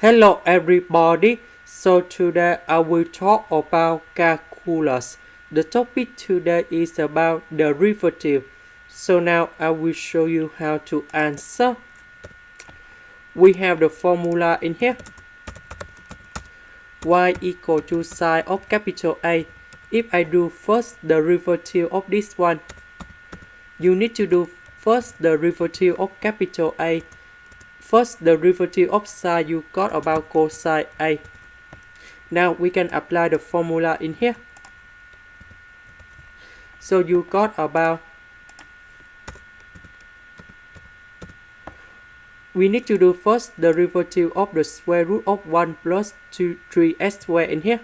Hello everybody, so today I will talk about calculus. The topic today is about derivative. So now I will show you how to answer. We have the formula in here. Y equal to sine of capital A. If I do first derivative of this one, you need to do first derivative of capital A. First derivative of sine you got about cosine A. Now we can apply the formula in here. So you got about, we need to do first derivative of the square root of 1 plus 3x squared in here.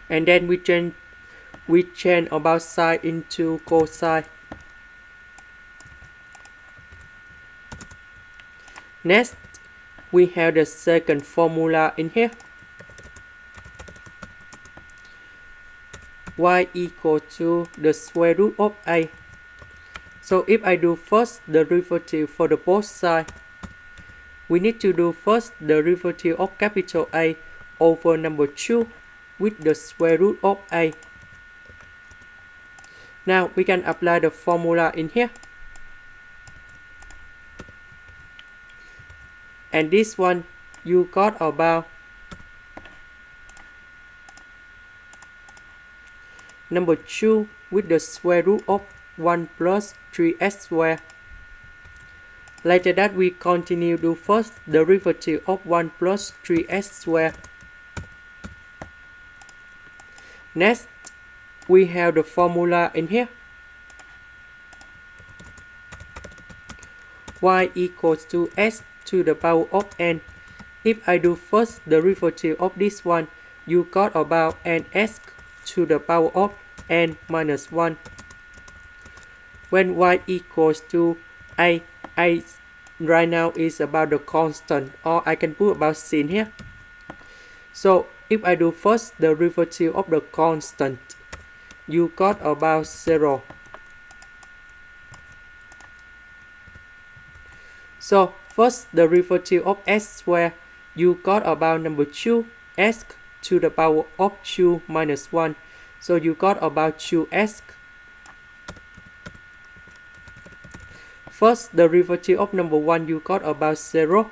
And then we change about sine into cosine. Next, we have the second formula in here. Y equal to the square root of A. So if I do first derivative for the both sides, we need to do first derivative of capital A over number 2 with the square root of A. Now we can apply the formula in here. And this one you got about number 2 with the square root of 1 plus 3x squared. Later that we continue do first derivative of 1 plus 3x squared. Next, we have the formula in here. Y equals to s to the power of n. If I do first derivative of this one, you got about ns to the power of n minus 1. When y equals to a right now is about the constant, or I can put about sin here. So if I do first derivative of the constant, you got about 0. So first derivative of s squared, you got about number 2 s to the power of 2 minus 1. So you got about 2s. First derivative of number 1, you got about 0.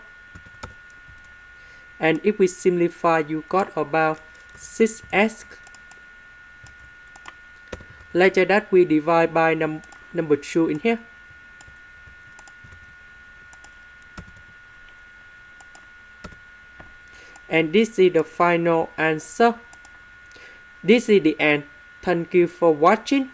And if we simplify, you got about 6s. Later that we divide by number 2 in here. And this is the final answer. This is the end. Thank you for watching.